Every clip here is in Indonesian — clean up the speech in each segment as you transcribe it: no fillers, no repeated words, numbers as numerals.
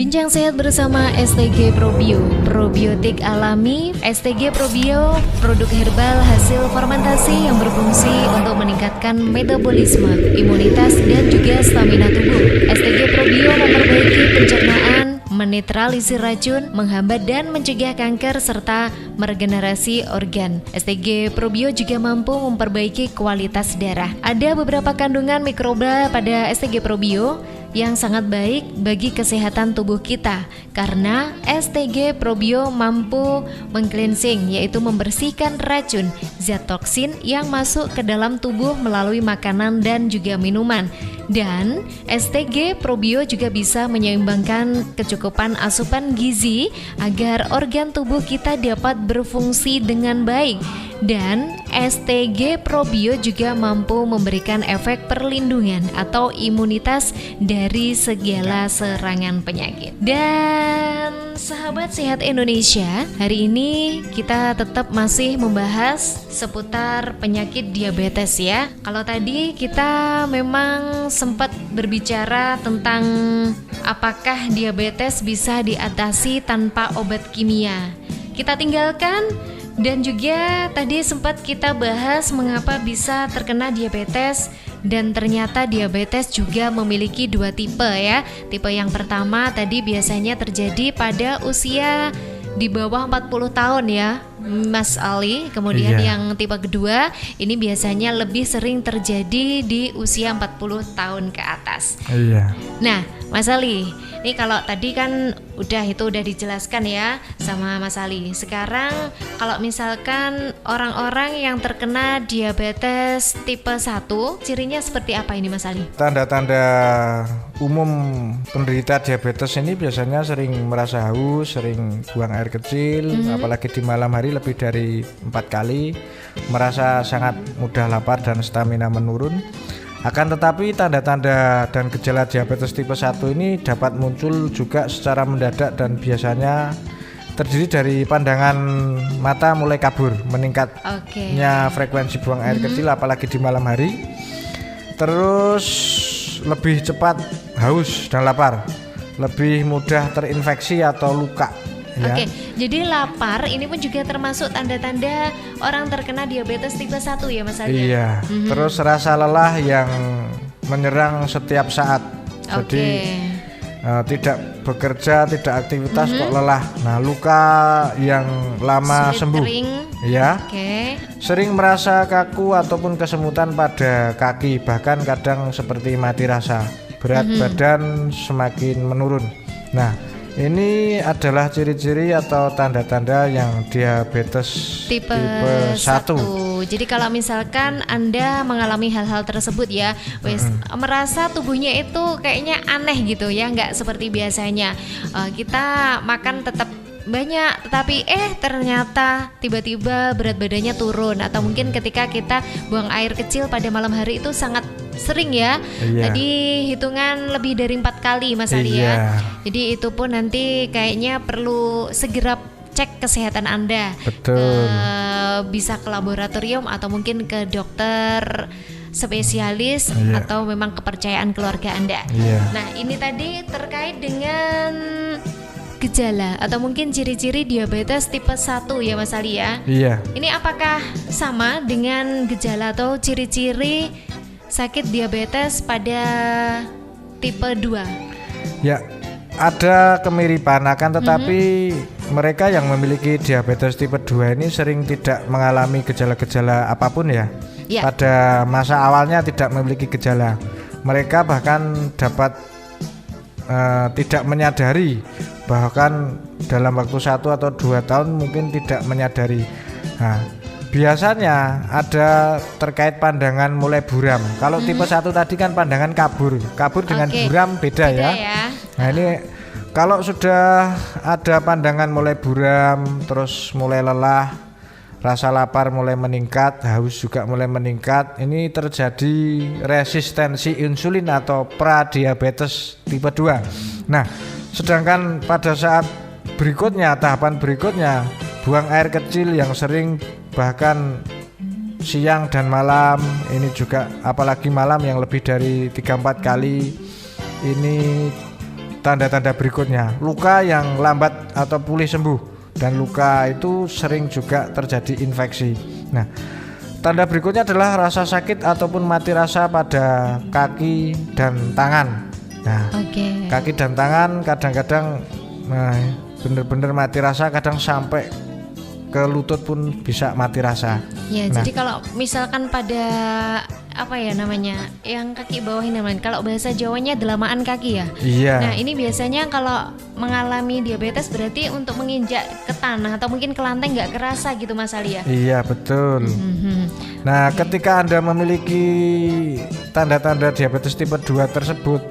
Bincang sehat bersama STG Probio, probiotik alami. STG Probio, produk herbal hasil fermentasi yang berfungsi untuk meningkatkan metabolisme, imunitas, dan juga stamina tubuh. STG Probio memperbaiki pencernaan, menetralisir racun, menghambat dan mencegah kanker, serta meregenerasi organ. STG Probio juga mampu memperbaiki kualitas darah. Ada beberapa kandungan mikroba pada STG Probio yang sangat baik bagi kesehatan tubuh kita, karena STG Probio mampu meng-cleansing, yaitu membersihkan racun, zat toksin yang masuk ke dalam tubuh melalui makanan dan juga minuman. Dan STG Probio juga bisa menyeimbangkan kecukupan asupan gizi agar organ tubuh kita dapat berfungsi dengan baik. Dan STG Probio juga mampu memberikan efek perlindungan atau imunitas dari segala serangan penyakit. Dan sahabat sehat Indonesia, hari ini kita tetap masih membahas seputar penyakit diabetes ya. Kalau tadi kita memang sempat berbicara tentang apakah diabetes bisa diatasi tanpa obat kimia. Kita tinggalkan. Dan juga tadi sempat kita bahas mengapa bisa terkena diabetes, dan ternyata diabetes juga memiliki dua tipe ya. Tipe yang pertama tadi biasanya terjadi pada usia di bawah 40 tahun ya, Mas Ali. Kemudian yang tipe kedua ini biasanya lebih sering terjadi di usia 40 tahun ke atas. Nah, Mas Ali, ini kalau tadi kan udah dijelaskan ya sama Mas Ali. Sekarang kalau misalkan orang-orang yang terkena diabetes tipe 1, cirinya seperti apa ini Mas Ali? Tanda-tanda umum penderita diabetes ini biasanya sering merasa haus, sering buang air kecil, apalagi di malam hari lebih dari 4 kali, merasa sangat mudah lapar dan stamina menurun. Akan tetapi tanda-tanda dan gejala diabetes tipe 1 ini dapat muncul juga secara mendadak dan biasanya terdiri dari pandangan mata mulai kabur, meningkatnya frekuensi buang air kecil apalagi di malam hari, terus lebih cepat haus dan lapar, lebih mudah terinfeksi atau luka. Oke, jadi lapar ini pun juga termasuk tanda-tanda orang terkena diabetes tipe 1 ya Mas Ali? Iya, terus rasa lelah yang menyerang setiap saat. Jadi tidak bekerja, tidak aktivitas kok lelah. Nah, luka yang lama sulit sembuh kering. Ya. Sering merasa kaku ataupun kesemutan pada kaki, bahkan kadang seperti mati rasa. Berat badan semakin menurun. Nah, ini adalah ciri-ciri atau tanda-tanda yang diabetes tipe 1. Jadi kalau misalkan Anda mengalami hal-hal tersebut ya, merasa tubuhnya itu kayaknya aneh gitu ya, nggak seperti biasanya. Kita makan tetap banyak, tetapi ternyata tiba-tiba berat badannya turun, atau mungkin ketika kita buang air kecil pada malam hari itu sangat sering ya. Tadi hitungan lebih dari 4 kali Mas Ali ya. Jadi itu pun nanti kayaknya perlu segera cek kesehatan Anda. Betul. Bisa ke laboratorium atau mungkin ke dokter spesialis atau memang kepercayaan keluarga Anda. Nah, ini tadi terkait dengan gejala atau mungkin ciri-ciri diabetes tipe 1 ya Mas Ali ya. Ini apakah sama dengan gejala atau ciri-ciri sakit diabetes pada tipe 2? Ya, ada kemiripan, akan tetapi mereka yang memiliki diabetes tipe 2 ini sering tidak mengalami gejala-gejala apapun ya. Pada masa awalnya tidak memiliki gejala. Mereka bahkan dapat tidak menyadari, bahkan dalam waktu 1 atau 2 tahun mungkin tidak menyadari. Nah, biasanya ada terkait pandangan mulai buram. Kalau tipe 1 tadi kan pandangan kabur dengan buram beda ya. Nah, ini kalau sudah ada pandangan mulai buram, terus mulai lelah, rasa lapar mulai meningkat, haus juga mulai meningkat, ini terjadi resistensi insulin atau pradiabetes tipe 2. Nah, sedangkan pada saat berikutnya, tahapan berikutnya, buang air kecil yang sering bahkan siang dan malam, ini juga apalagi malam yang lebih dari 3-4 kali, ini tanda-tanda berikutnya. Luka yang lambat atau pulih sembuh, dan luka itu sering juga terjadi infeksi. Nah, tanda berikutnya adalah rasa sakit ataupun mati rasa pada kaki dan tangan. Nah, kaki dan tangan kadang-kadang benar-benar mati rasa, kadang sampai ke lutut pun bisa mati rasa. Ya, jadi kalau misalkan pada yang kaki bawah ini namanya, kalau bahasa Jawanya delamaan kaki ya. Iya. Nah, ini biasanya kalau mengalami diabetes berarti untuk menginjak ke tanah atau mungkin ke lantai nggak kerasa gitu Mas Ali ya. Iya, betul. Nah, ketika Anda memiliki tanda-tanda diabetes tipe 2 tersebut,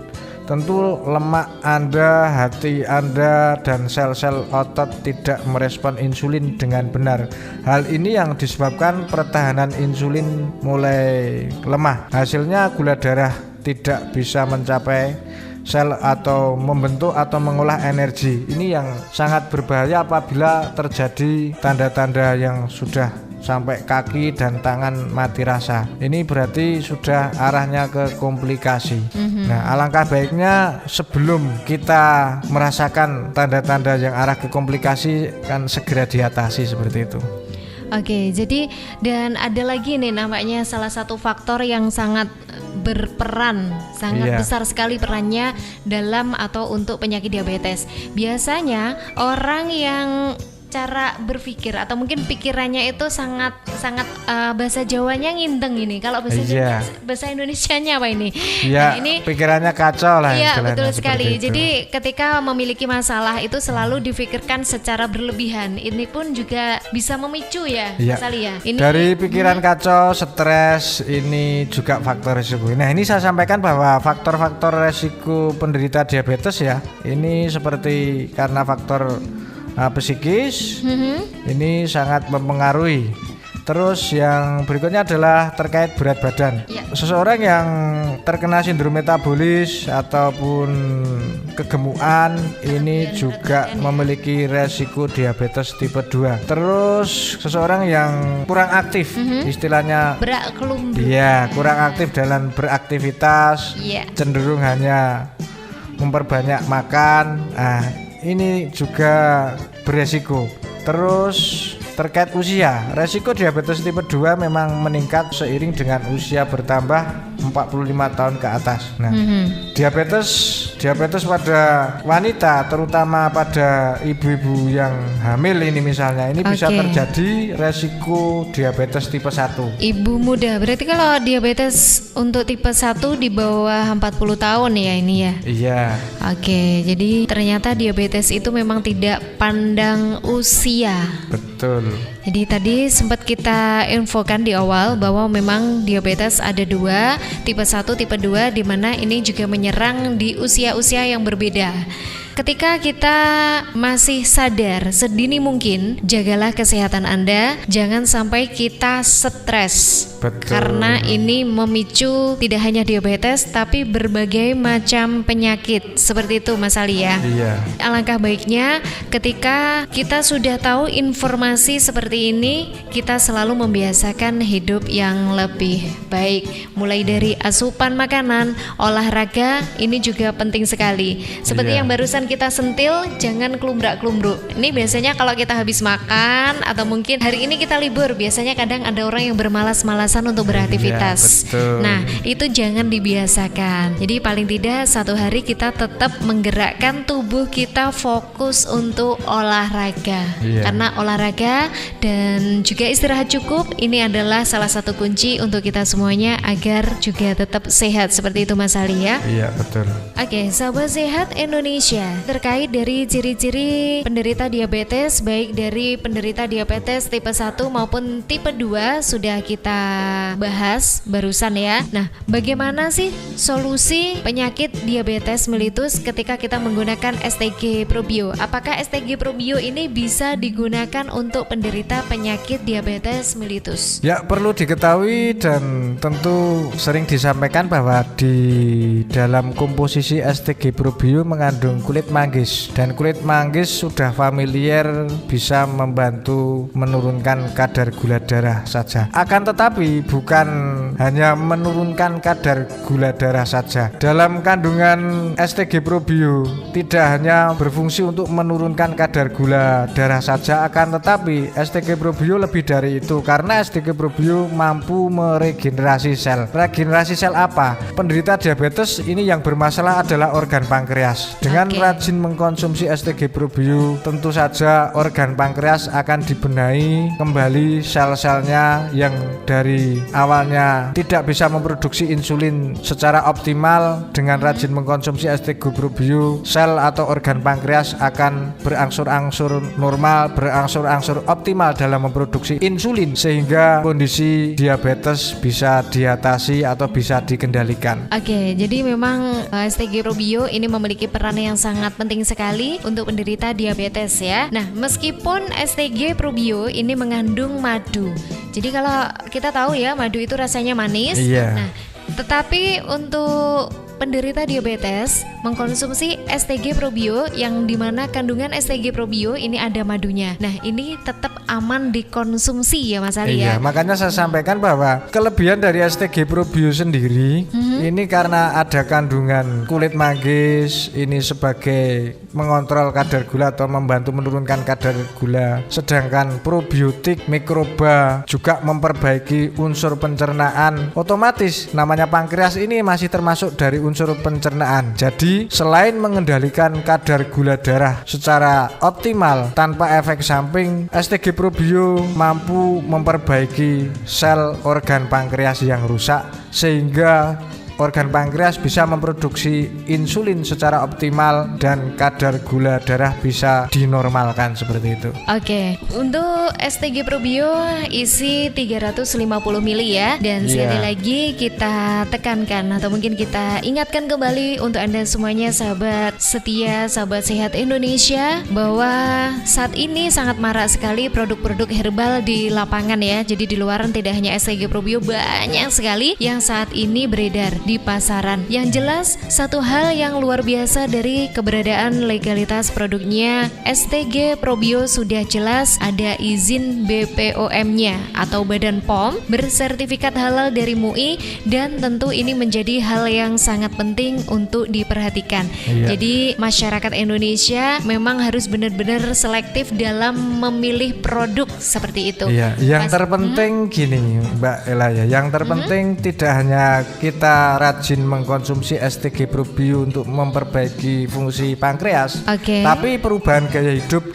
tentu lemak Anda, hati Anda, dan sel-sel otot tidak merespon insulin dengan benar. Hal ini yang disebabkan pertahanan insulin mulai lemah. Hasilnya gula darah tidak bisa mencapai sel atau membentuk atau mengolah energi. Ini yang sangat berbahaya apabila terjadi tanda-tanda yang sudah sampai kaki dan tangan mati rasa. Ini berarti sudah arahnya ke komplikasi. Nah, alangkah baiknya sebelum kita merasakan tanda-tanda yang arah ke komplikasi kan segera diatasi seperti itu. Oke, jadi dan ada lagi nih nampaknya salah satu faktor yang sangat berperan, sangat besar sekali perannya dalam atau untuk penyakit diabetes. Biasanya orang yang cara berpikir atau mungkin pikirannya itu sangat bahasa Jawanya ngindeng ini. Kalau bahasa Indonesianya apa ini? Iya, ini pikirannya kacau lah. Iya, betul sekali. Jadi ketika memiliki masalah itu selalu difikirkan secara berlebihan. Ini pun juga bisa memicu ya, Mas Ali ya. Ini dari pikiran kacau, stres, ini juga faktor risiko. Nah, ini saya sampaikan bahwa faktor-faktor risiko penderita diabetes ya, ini seperti karena faktor psikis, ini sangat mempengaruhi. Terus yang berikutnya adalah terkait berat badan. Seseorang yang terkena sindrom metabolis ataupun kegemukan ini juga memiliki resiko diabetes tipe 2. Terus seseorang yang kurang aktif, istilahnya kurang aktif dalam beraktivitas, cenderung hanya memperbanyak makan. Ini juga beresiko. Terus terkait usia, resiko diabetes tipe 2 memang meningkat seiring dengan usia bertambah 45 tahun ke atas. Nah, diabetes pada wanita, terutama pada ibu-ibu yang hamil ini misalnya, ini bisa terjadi resiko diabetes tipe 1. Ibu muda, berarti kalau diabetes untuk tipe 1 di bawah 40 tahun ya ini ya? Iya. Oke, jadi ternyata diabetes itu memang tidak pandang usia. Betul. Jadi tadi sempat kita infokan di awal bahwa memang diabetes ada 2, tipe 1, tipe 2, di mana ini juga menyerang di usia-usia yang berbeda. Ketika kita masih sadar sedini mungkin, jagalah kesehatan Anda, jangan sampai kita stres. Betul. Karena ini memicu tidak hanya diabetes tapi berbagai macam penyakit. Seperti itu Mas Ali ya. Iya. Alangkah baiknya ketika kita sudah tahu informasi seperti ini, kita selalu membiasakan hidup yang lebih baik. Mulai dari asupan makanan, olahraga, ini juga penting sekali. Seperti yang barusan kita sentil, jangan kelumbrak-kelumbruk. Ini biasanya kalau kita habis makan atau mungkin hari ini kita libur, biasanya kadang ada orang yang bermalas-malasan untuk beraktivitas. Nah, itu jangan dibiasakan. Jadi paling tidak satu hari kita tetap menggerakkan tubuh kita fokus untuk olahraga. Karena olahraga dan juga istirahat cukup ini adalah salah satu kunci untuk kita semuanya agar juga tetap sehat. Seperti itu Mas Ali ya. Iya, betul. Oke, sahabat sehat Indonesia, terkait dari ciri-ciri penderita diabetes, baik dari penderita diabetes tipe 1 maupun tipe 2 sudah kita bahas barusan ya. Nah, bagaimana sih solusi penyakit diabetes mellitus ketika kita menggunakan STG Probio? Apakah STG Probio ini bisa digunakan untuk penderita penyakit diabetes mellitus? Ya, perlu diketahui dan tentu sering disampaikan bahwa di dalam komposisi STG Probio mengandung kulit kulit manggis, dan kulit manggis sudah familiar bisa membantu menurunkan kadar gula darah saja. Akan tetapi bukan hanya menurunkan kadar gula darah saja. Dalam kandungan STG Probio tidak hanya berfungsi untuk menurunkan kadar gula darah saja, akan tetapi STG Probio lebih dari itu, karena STG Probio mampu meregenerasi sel. Regenerasi sel apa? Penderita diabetes ini yang bermasalah adalah organ pankreas. Dengan rajin mengkonsumsi STG Probio, tentu saja organ pankreas akan dibenahi kembali sel-selnya yang dari awalnya tidak bisa memproduksi insulin secara optimal. Dengan rajin mengkonsumsi STG Probio, sel atau organ pankreas akan berangsur-angsur normal, berangsur-angsur optimal dalam memproduksi insulin, sehingga kondisi diabetes bisa diatasi atau bisa dikendalikan. Oke, jadi memang STG Probio ini memiliki peran yang sangat penting sekali untuk penderita diabetes ya. Nah, meskipun STG Probio ini mengandung madu. Jadi kalau kita tahu ya, madu itu rasanya manis. Iya. Nah, tetapi untuk penderita diabetes mengkonsumsi STG Probio yang dimana kandungan STG Probio ini ada madunya. Nah, ini tetap aman dikonsumsi ya Mas Ali ya. Iya, makanya saya sampaikan bahwa kelebihan dari STG Probio sendiri ini karena ada kandungan kulit manggis ini sebagai mengontrol kadar gula atau membantu menurunkan kadar gula. Sedangkan probiotik mikroba juga memperbaiki unsur pencernaan. Otomatis namanya pankreas ini masih termasuk dari unsur pencernaan. Jadi selain mengendalikan kadar gula darah secara optimal tanpa efek samping, STG Probio mampu memperbaiki sel organ pankreas yang rusak, sehingga organ pankreas bisa memproduksi insulin secara optimal dan kadar gula darah bisa dinormalkan seperti itu. Oke, untuk STG Probio isi 350 ml ya. Dan sekali lagi kita tekankan atau mungkin kita ingatkan kembali untuk Anda semuanya sahabat setia, sahabat sehat Indonesia, bahwa saat ini sangat marak sekali produk-produk herbal di lapangan ya. Jadi di luaran tidak hanya STG Probio, banyak sekali yang saat ini beredar di pasaran. Yang jelas satu hal yang luar biasa dari keberadaan legalitas produknya, STG Probio sudah jelas ada izin BPOM-nya atau Badan POM, bersertifikat halal dari MUI, dan tentu ini menjadi hal yang sangat penting untuk diperhatikan. Jadi masyarakat Indonesia memang harus benar-benar selektif dalam memilih produk seperti itu. Yang terpenting gini Mbak Ella ya, yang terpenting tidak hanya kita rajin mengkonsumsi STG Probio untuk memperbaiki fungsi pankreas, tapi perubahan gaya hidup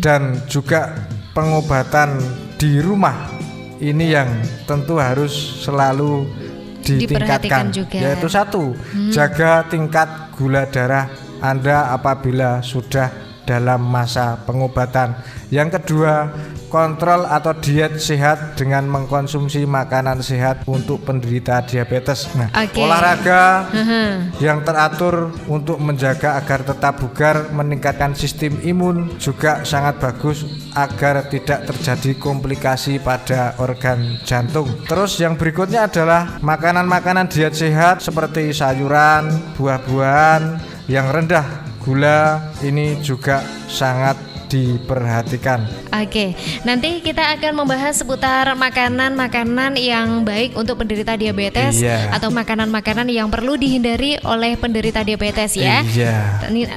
dan juga pengobatan di rumah ini yang tentu harus selalu ditingkatkan juga. Yaitu satu, jaga tingkat gula darah Anda apabila sudah dalam masa pengobatan. Yang kedua, kontrol atau diet sehat dengan mengkonsumsi makanan sehat untuk penderita diabetes. Nah, olahraga yang teratur untuk menjaga agar tetap bugar, meningkatkan sistem imun juga sangat bagus agar tidak terjadi komplikasi pada organ jantung. Terus yang berikutnya adalah makanan-makanan diet sehat seperti sayuran, buah-buahan yang rendah gula, ini juga sangat diperhatikan. Oke, nanti kita akan membahas seputar makanan-makanan yang baik untuk penderita diabetes atau makanan-makanan yang perlu dihindari oleh penderita diabetes ya.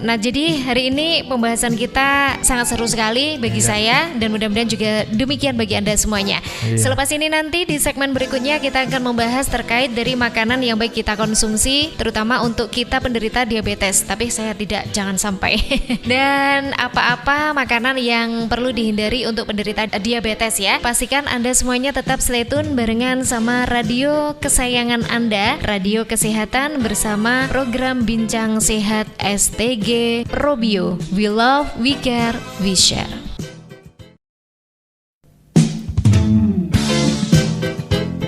Nah, jadi hari ini pembahasan kita sangat seru sekali bagi saya, dan mudah-mudahan juga demikian bagi Anda semuanya. Selepas ini nanti di segmen berikutnya kita akan membahas terkait dari makanan yang baik kita konsumsi, terutama untuk kita penderita diabetes. Tapi saya tidak, jangan sampai. Dan apa-apa makanan yang perlu dihindari untuk penderita diabetes ya. Pastikan Anda semuanya tetap stay tune barengan sama radio kesayangan Anda, Radio Kesehatan, bersama program Bincang Sehat STG Probio. We love, we care, we share.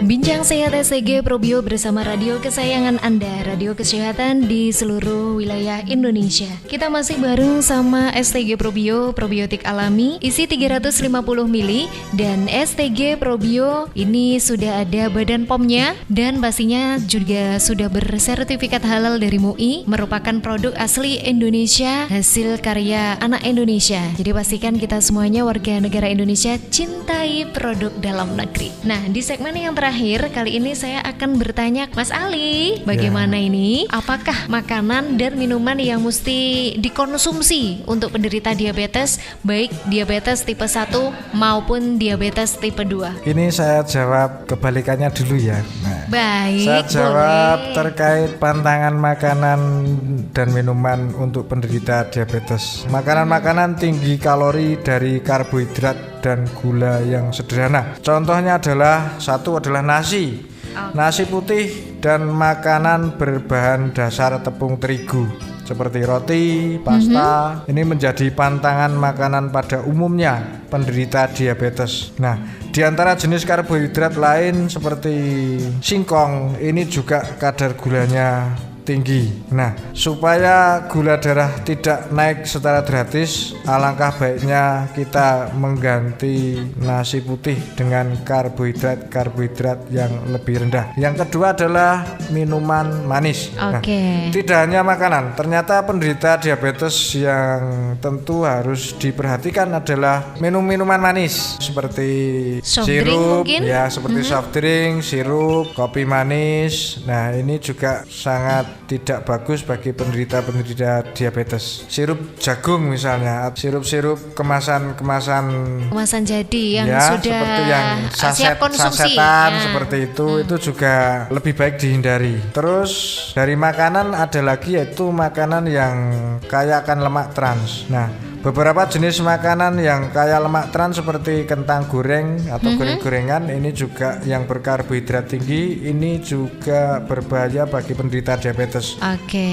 Bincang Salam sehat STG Probio bersama radio kesayangan Anda, radio kesehatan di seluruh wilayah Indonesia. Kita masih bareng sama STG Probio, probiotik alami, isi 350 ml, dan STG Probio ini sudah ada badan POM-nya dan pastinya juga sudah bersertifikat halal dari MUI, merupakan produk asli Indonesia, hasil karya anak Indonesia. Jadi pastikan kita semuanya warga negara Indonesia cintai produk dalam negeri. Nah, di segmen yang terakhir kali ini saya akan bertanya Mas Ali, bagaimana ini? Apakah makanan dan minuman yang mesti dikonsumsi untuk penderita diabetes, baik diabetes tipe 1 maupun diabetes tipe 2? Ini saya jawab kebalikannya dulu ya. Baik, saya jawab boleh. Terkait pantangan makanan dan minuman untuk penderita diabetes. Makanan-makanan tinggi kalori dari karbohidrat dan gula yang sederhana. Contohnya adalah nasi. Nasi putih dan makanan berbahan dasar tepung terigu seperti roti, pasta. Ini menjadi pantangan makanan pada umumnya penderita diabetes. Nah, di antara jenis karbohidrat lain seperti singkong, ini juga kadar gulanya tinggi. Nah, supaya gula darah tidak naik secara drastis, alangkah baiknya kita mengganti nasi putih dengan karbohidrat yang lebih rendah. Yang kedua adalah minuman manis. Nah, tidak hanya makanan, ternyata penderita diabetes yang tentu harus diperhatikan adalah minuman manis seperti sirup, ya seperti soft drink, sirup, kopi manis. Nah, ini juga sangat tidak bagus bagi penderita diabetes. Sirup jagung misalnya, sirup kemasan jadi yang ya, sudah seperti yang siap konsumsi, sasetan seperti itu juga lebih baik dihindari. Terus dari makanan ada lagi yaitu makanan yang kaya akan lemak trans. Nah, beberapa jenis makanan yang kaya lemak trans seperti kentang goreng atau goreng-gorengan ini juga yang berkarbohidrat tinggi, ini juga berbahaya bagi penderita diabetes.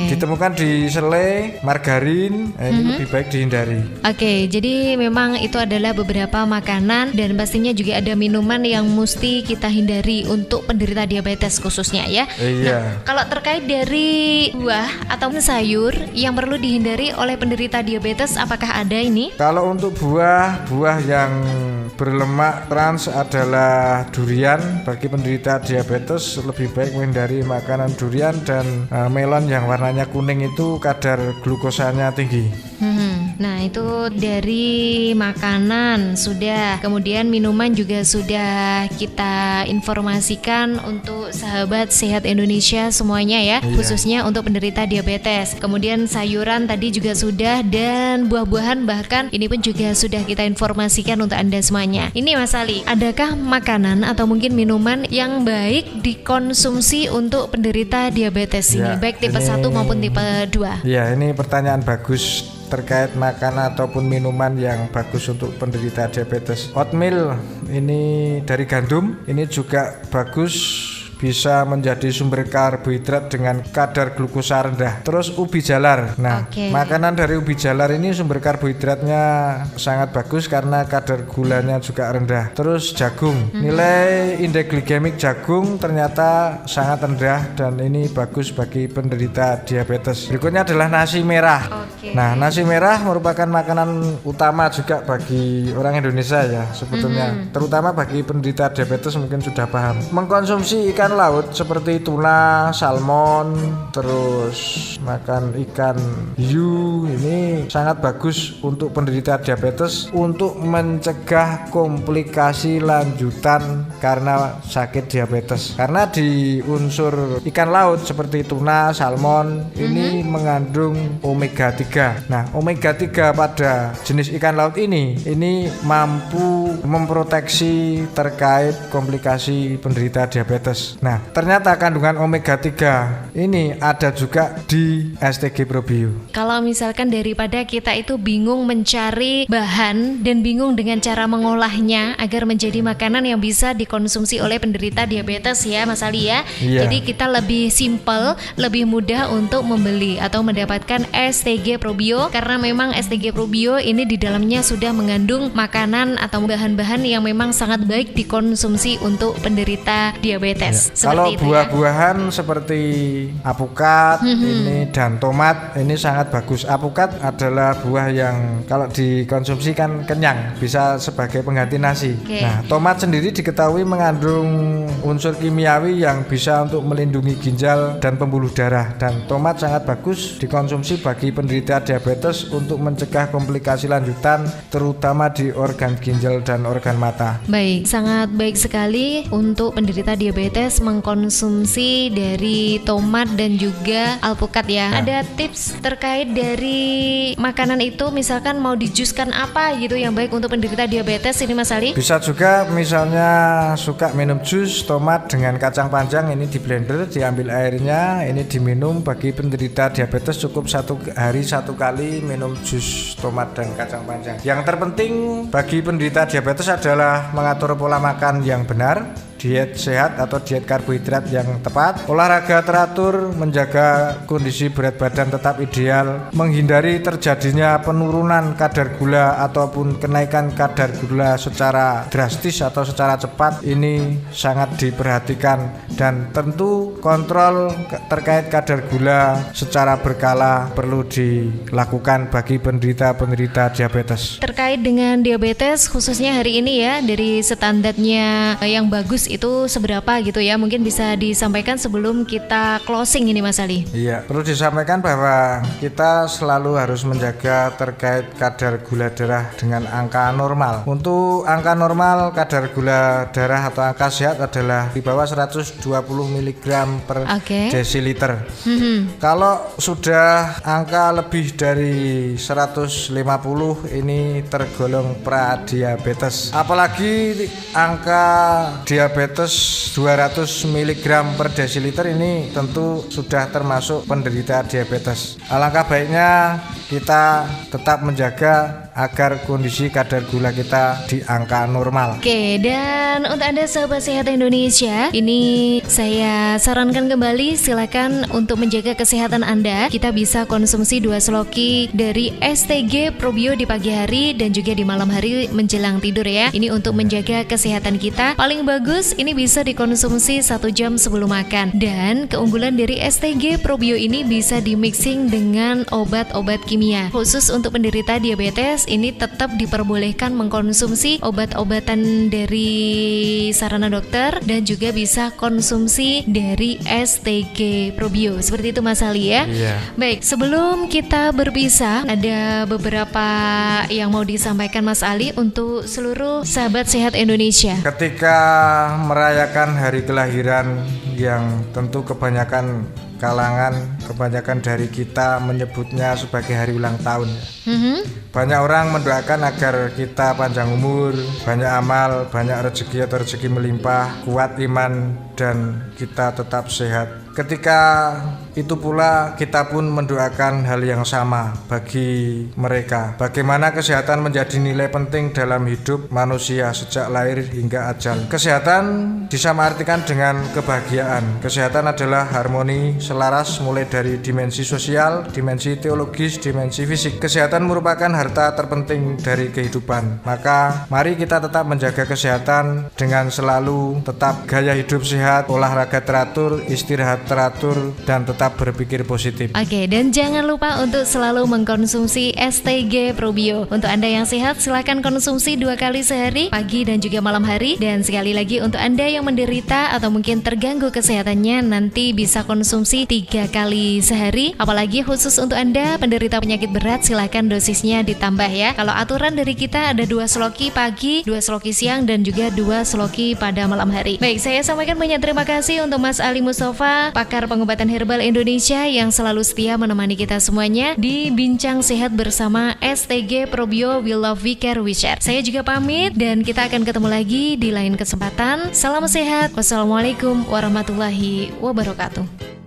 Ditemukan di selai, margarin, ini lebih baik dihindari. Jadi memang itu adalah beberapa makanan dan pastinya juga ada minuman yang mesti kita hindari untuk penderita diabetes khususnya ya. Nah, kalau terkait dari buah atau sayur yang perlu dihindari oleh penderita diabetes, apakah ada ini? Kalau untuk buah yang berlemak trans adalah durian. Bagi penderita diabetes lebih baik menghindari makanan durian dan melon yang warnanya kuning itu kadar glukosanya tinggi. Nah, itu dari makanan sudah, kemudian minuman juga sudah kita informasikan untuk sahabat sehat Indonesia semuanya ya, khususnya untuk penderita diabetes. Kemudian sayuran tadi juga sudah, dan buah-buahan bahkan ini pun juga sudah kita informasikan untuk Anda semuanya. Ini Mas Ali, adakah makanan atau mungkin minuman yang baik dikonsumsi untuk penderita diabetes ini, baik tipe 1 maupun tipe 2? Ya, ini pertanyaan bagus terkait makanan ataupun minuman yang bagus untuk penderita diabetes. Oatmeal ini dari gandum, ini juga bagus, bisa menjadi sumber karbohidrat dengan kadar glukosa rendah. Terus ubi jalar. Nah, makanan dari ubi jalar ini sumber karbohidratnya sangat bagus karena kadar gulanya juga rendah. Terus jagung. Nilai indeks glikemik jagung ternyata sangat rendah dan ini bagus bagi penderita diabetes. Berikutnya adalah nasi merah. Nah, nasi merah merupakan makanan utama juga bagi orang Indonesia ya sebetulnya. Terutama bagi penderita diabetes mungkin sudah paham. Mengkonsumsi ikan laut seperti tuna, salmon, terus makan ikan hiu, ini sangat bagus untuk penderita diabetes untuk mencegah komplikasi lanjutan karena sakit diabetes. Karena di unsur ikan laut seperti tuna, salmon ini mengandung omega 3. Nah, omega 3 pada jenis ikan laut ini mampu memproteksi terkait komplikasi penderita diabetes. Nah, ternyata kandungan omega 3 ini ada juga di STG Probio. Kalau misalkan daripada kita itu bingung mencari bahan dan bingung dengan cara mengolahnya agar menjadi makanan yang bisa dikonsumsi oleh penderita diabetes ya Mas Ali ya. Jadi kita lebih simple, lebih mudah untuk membeli atau mendapatkan STG Probio, karena memang STG Probio ini di dalamnya sudah mengandung makanan atau bahan-bahan yang memang sangat baik dikonsumsi untuk penderita diabetes. Kalau buah-buahan seperti apukat ini dan tomat ini sangat bagus. Apukat adalah buah yang kalau dikonsumsi kan kenyang, bisa sebagai pengganti nasi. Nah, tomat sendiri diketahui mengandung unsur kimiawi yang bisa untuk melindungi ginjal dan pembuluh darah, dan tomat sangat bagus dikonsumsi bagi penderita diabetes untuk mencegah komplikasi lanjutan terutama di organ ginjal dan organ mata. Baik, sangat baik sekali untuk penderita diabetes mengkonsumsi dari tomat dan juga alpukat ya. Ada tips terkait dari makanan itu, misalkan mau dijuskan apa gitu yang baik untuk penderita diabetes ini Mas Ali? Bisa juga misalnya suka minum jus tomat dengan kacang panjang, ini di blender, diambil airnya, ini diminum. Bagi penderita diabetes cukup 1 hari 1 kali minum jus tomat dan kacang panjang. Yang terpenting bagi penderita diabetes adalah mengatur pola makan yang benar, diet sehat atau diet karbohidrat yang tepat, olahraga teratur, menjaga kondisi berat badan tetap ideal, menghindari terjadinya penurunan kadar gula ataupun kenaikan kadar gula secara drastis atau secara cepat. Ini sangat diperhatikan, dan tentu kontrol terkait kadar gula secara berkala perlu dilakukan bagi penderita diabetes. Terkait dengan diabetes khususnya hari ini ya, dari standarnya yang bagus itu seberapa gitu ya, mungkin bisa disampaikan sebelum kita closing ini Mas Ali. Iya, perlu disampaikan bahwa kita selalu harus menjaga terkait kadar gula darah dengan angka normal. Untuk angka normal kadar gula darah atau angka sehat adalah di bawah 120 mg per desiliter. Kalau sudah angka lebih dari 150 ini tergolong pradiabetes. Apalagi angka diabetes 200 mg per desiliter ini tentu sudah termasuk penderita diabetes. Alangkah baiknya kita tetap menjaga agar kondisi kadar gula kita di angka normal. Oke, dan untuk Anda sahabat sehat Indonesia, ini saya sarankan kembali, silakan untuk menjaga kesehatan Anda, kita bisa konsumsi 2 seloki dari STG Probio di pagi hari dan juga di malam hari menjelang tidur ya. Ini untuk menjaga kesehatan kita. Paling bagus ini bisa dikonsumsi 1 jam sebelum makan. Dan keunggulan dari STG Probio ini bisa di-mixing dengan obat-obat kimia. Khusus untuk penderita diabetes, ini tetap diperbolehkan mengkonsumsi obat-obatan dari sarana dokter dan juga bisa konsumsi dari STG Probio. Seperti itu Mas Ali ya. Baik, sebelum kita berpisah, ada beberapa yang mau disampaikan Mas Ali untuk seluruh sahabat sehat Indonesia. Ketika merayakan hari kelahiran yang tentu kebanyakan dari kita menyebutnya sebagai hari ulang tahun. Banyak orang mendoakan agar kita panjang umur, banyak amal, banyak rezeki atau rezeki melimpah, kuat iman, dan kita tetap sehat. Ketika itu pula kita pun mendoakan hal yang sama bagi mereka. Bagaimana kesehatan menjadi nilai penting dalam hidup manusia sejak lahir hingga ajal. Kesehatan disamaartikan dengan kebahagiaan. Kesehatan adalah harmoni selaras mulai dari dimensi sosial, dimensi teologis, dimensi fisik. Kesehatan merupakan harta terpenting dari kehidupan. Maka mari kita tetap menjaga kesehatan dengan selalu tetap gaya hidup sehat, olahraga teratur, istirahat teratur, dan tetap berpikir positif. Oke, dan jangan lupa untuk selalu mengkonsumsi STG Probio. Untuk Anda yang sehat, silakan konsumsi 2 kali sehari, pagi dan juga malam hari. Dan sekali lagi untuk Anda yang menderita atau mungkin terganggu kesehatannya, nanti bisa konsumsi 3 kali sehari. Apalagi khusus untuk Anda penderita penyakit berat, silakan dosisnya ditambah ya. Kalau aturan dari kita ada 2 seloki pagi, 2 seloki siang, dan juga 2 seloki pada malam hari. Baik, saya sampaikan banyak terima kasih untuk Mas Ali Mustafa, pakar pengobatan herbal Indonesia yang selalu setia menemani kita semuanya di Bincang Sehat bersama STG Probio. We love, we care, we share. Saya juga pamit dan kita akan ketemu lagi di lain kesempatan. Salam sehat. Wassalamualaikum warahmatullahi wabarakatuh.